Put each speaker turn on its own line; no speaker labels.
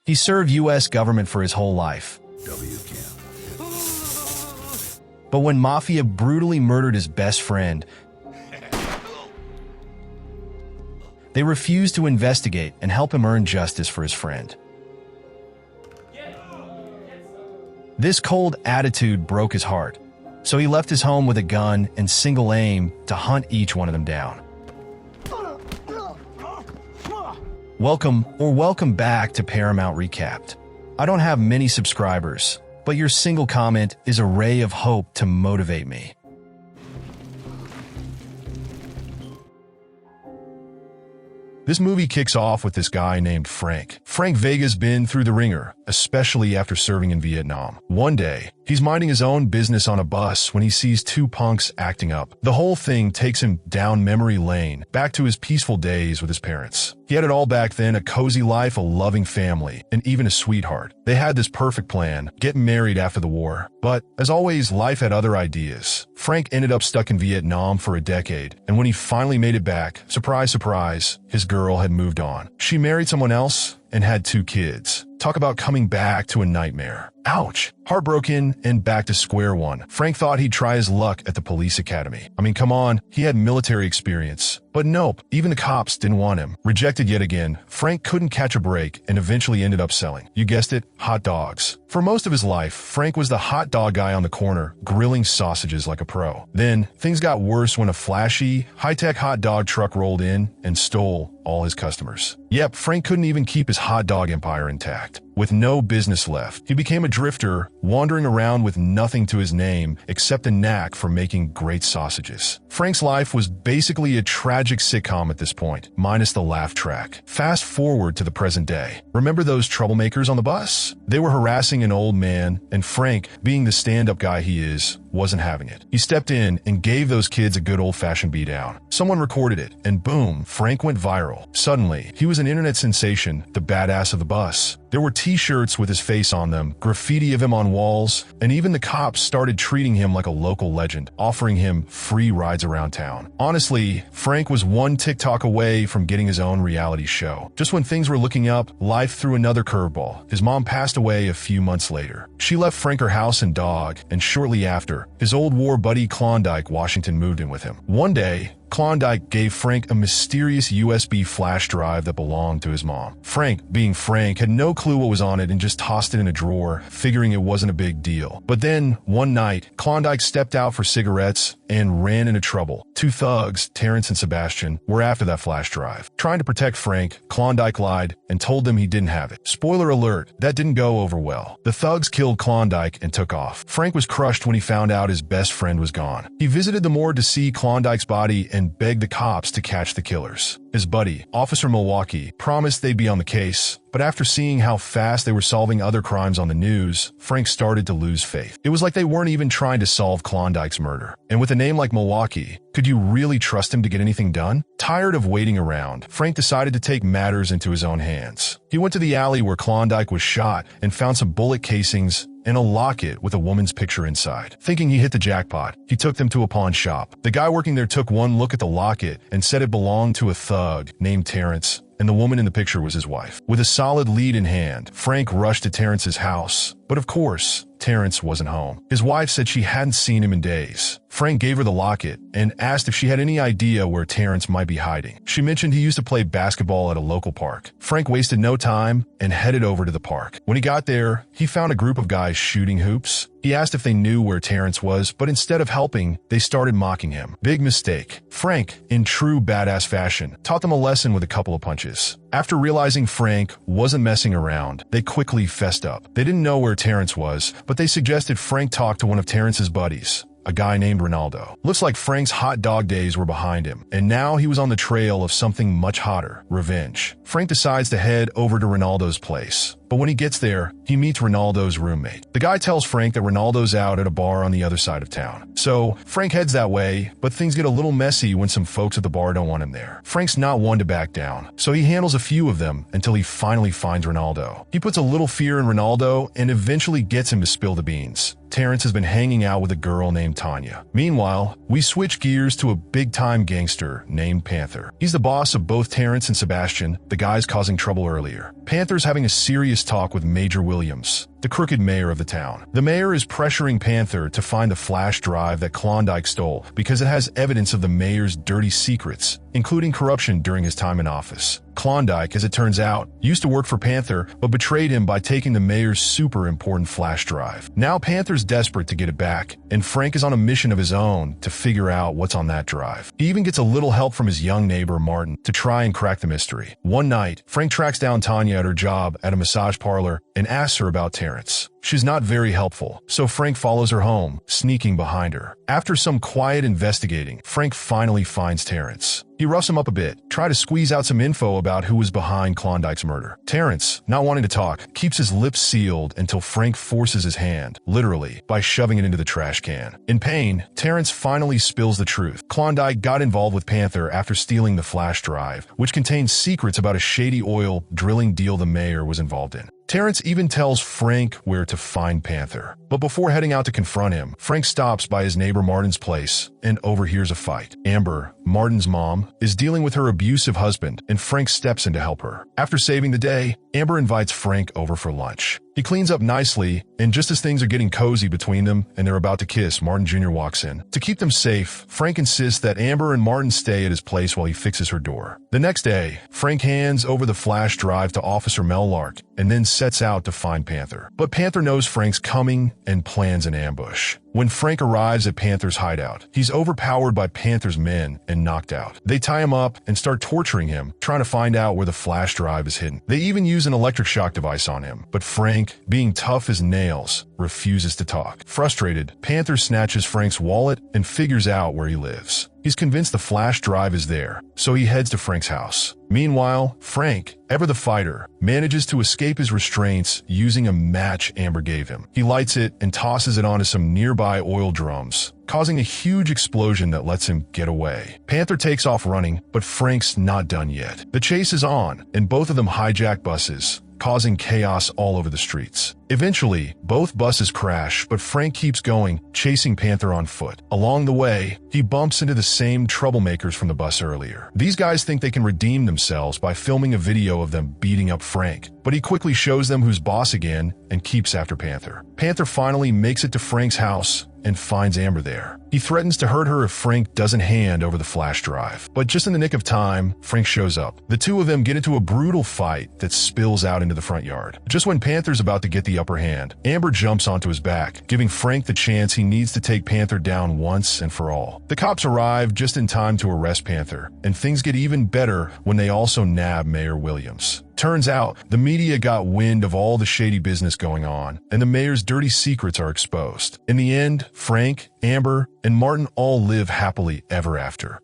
He served U.S. government for his whole life. But when Mafia brutally murdered his best friend, they refused to investigate and help him earn justice for his friend. This cold attitude broke his heart, so he left his home with a gun and single aim to hunt each one of them down. Welcome back to Paramount Recapped. I don't have many subscribers, but your single comment is a ray of hope to motivate me. This movie kicks off with this guy named Frank. Frank Vega's been through the ringer, especially after serving in Vietnam. One day, he's minding his own business on a bus when he sees two punks acting up. The whole thing takes him down memory lane, back to his peaceful days with his parents. He had it all back then, a cozy life, a loving family, and even a sweetheart. They had this perfect plan, get married after the war. But, as always, life had other ideas. Frank ended up stuck in Vietnam for a decade, and when he finally made it back, surprise, surprise, his girl had moved on. She married someone else and had 2 kids. Talk about coming back to a nightmare. Ouch. Heartbroken and back to square one. Frank thought he'd try his luck at the police academy. I mean, come on, he had military experience. But nope, even the cops didn't want him. Rejected yet again, Frank couldn't catch a break and eventually ended up selling, you guessed it, hot dogs. For most of his life, Frank was the hot dog guy on the corner, grilling sausages like a pro. Then, things got worse when a flashy, high-tech hot dog truck rolled in and stole all his customers. Yep, Frank couldn't even keep his hot dog empire intact. With no business left, he became a drifter, wandering around with nothing to his name except a knack for making great sausages. Frank's life was basically a tragic sitcom at this point, minus the laugh track. Fast forward to the present day. Remember those troublemakers on the bus? They were harassing an old man, and Frank, being the stand-up guy he is, wasn't having it. He stepped in and gave those kids a good old-fashioned beatdown. Someone recorded it, and boom, Frank went viral. Suddenly, he was an internet sensation, the badass of the bus. There were t-shirts with his face on them, graffiti of him on walls, and even the cops started treating him like a local legend, offering him free rides around town. Honestly, Frank was one TikTok away from getting his own reality show. Just when things were looking up, life threw another curveball. His mom passed away a few months later. She left Frank her house and dog, and shortly after, his old war buddy Klondike Washington moved in with him. One day, Klondike gave Frank a mysterious USB flash drive that belonged to his mom. Frank, being Frank, had no clue what was on it and just tossed it in a drawer, figuring it wasn't a big deal. But then, one night, Klondike stepped out for cigarettes and ran into trouble. 2 thugs, Terrence and Sebastian, were after that flash drive. Trying to protect Frank, Klondike lied and told them he didn't have it. Spoiler alert, that didn't go over well. The thugs killed Klondike and took off. Frank was crushed when he found out his best friend was gone. He visited the morgue to see Klondike's body and begged the cops to catch the killers. His buddy, Officer Milwaukee, promised they'd be on the case, but after seeing how fast they were solving other crimes on the news, Frank started to lose faith. It was like they weren't even trying to solve Klondike's murder. And with a name like Milwaukee, could you really trust him to get anything done? Tired of waiting around, Frank decided to take matters into his own hands. He went to the alley where Klondike was shot and found some bullet casings and a locket with a woman's picture inside. Thinking he hit the jackpot, he took them to a pawn shop. The guy working there took one look at the locket and said it belonged to a thug named Terrence, and the woman in the picture was his wife. With a solid lead in hand, Frank rushed to Terrence's house, but of course, Terrence wasn't home. His wife said she hadn't seen him in days. Frank gave her the locket and asked if she had any idea where Terrence might be hiding. She mentioned he used to play basketball at a local park. Frank wasted no time and headed over to the park. When he got there, he found a group of guys shooting hoops. He asked if they knew where Terrence was, but instead of helping, they started mocking him. Big mistake. Frank, in true badass fashion, taught them a lesson with a couple of punches. After realizing Frank wasn't messing around, they quickly fessed up. They didn't know where Terrence was, but they suggested Frank talk to one of Terrence's buddies, a guy named Ronaldo. Looks like Frank's hot dog days were behind him, and now he was on the trail of something much hotter, revenge. Frank decides to head over to Ronaldo's place. But when he gets there, he meets Ronaldo's roommate. The guy tells Frank that Ronaldo's out at a bar on the other side of town. So Frank heads that way, but things get a little messy when some folks at the bar don't want him there. Frank's not one to back down, so he handles a few of them until he finally finds Ronaldo. He puts a little fear in Ronaldo and eventually gets him to spill the beans. Terrence has been hanging out with a girl named Tanya. Meanwhile, we switch gears to a big-time gangster named Panther. He's the boss of both Terrence and Sebastian, the guys causing trouble earlier. Panther's having a serious serious talk with Major Williams, the crooked mayor of the town. The mayor is pressuring Panther to find the flash drive that Klondike stole because it has evidence of the mayor's dirty secrets, including corruption during his time in office. Klondike, as it turns out, used to work for Panther but betrayed him by taking the mayor's super important flash drive. Now Panther's desperate to get it back, and Frank is on a mission of his own to figure out what's on that drive. He even gets a little help from his young neighbor Martin to try and crack the mystery. One night, Frank tracks down Tanya at her job at a massage parlor and asks her about Terrence. She's not very helpful, so Frank follows her home, sneaking behind her. After some quiet investigating, Frank finally finds Terrence. He roughs him up a bit, try to squeeze out some info about who was behind Klondike's murder. Terrence, not wanting to talk, keeps his lips sealed until Frank forces his hand, literally, by shoving it into the trash can. In pain, Terrence finally spills the truth. Klondike got involved with Panther after stealing the flash drive, which contains secrets about a shady oil drilling deal the mayor was involved in. Terrence even tells Frank where to find Panther. But before heading out to confront him, Frank stops by his neighbor Martin's place and overhears a fight. Amber, Martin's mom, is dealing with her abusive husband, and Frank steps in to help her. After saving the day, Amber invites Frank over for lunch. He cleans up nicely, and just as things are getting cozy between them and they're about to kiss, Martin Jr. walks in. To keep them safe, Frank insists that Amber and Martin stay at his place while he fixes her door. The next day, Frank hands over the flash drive to Officer Mel Lark and then sets out to find Panther. But Panther knows Frank's coming and plans an ambush. When Frank arrives at Panther's hideout, he's overpowered by Panther's men and knocked out. They tie him up and start torturing him, trying to find out where the flash drive is hidden. They even use an electric shock device on him, but Frank, being tough as nails, refuses to talk. Frustrated, Panther snatches Frank's wallet and figures out where he lives. He's convinced the flash drive is there, so he heads to Frank's house. Meanwhile, Frank, ever the fighter, manages to escape his restraints using a match Amber gave him. He lights it and tosses it onto some nearby oil drums, causing a huge explosion that lets him get away. Panther takes off running, but Frank's not done yet. The chase is on, and both of them hijack buses, causing chaos all over the streets. Eventually, both buses crash, but Frank keeps going, chasing Panther on foot. Along the way, he bumps into the same troublemakers from the bus earlier. These guys think they can redeem themselves by filming a video of them beating up Frank, but he quickly shows them who's boss again and keeps after Panther. Panther finally makes it to Frank's house and finds Amber there. He threatens to hurt her if Frank doesn't hand over the flash drive. But just in the nick of time, Frank shows up. The two of them get into a brutal fight that spills out into the front yard. Just when Panther's about to get the upper hand, Amber jumps onto his back, giving Frank the chance he needs to take Panther down once and for all. The cops arrive just in time to arrest Panther, and things get even better when they also nab Mayor Williams. Turns out, the media got wind of all the shady business going on, and the mayor's dirty secrets are exposed. In the end, Frank, Amber, and Martin all live happily ever after.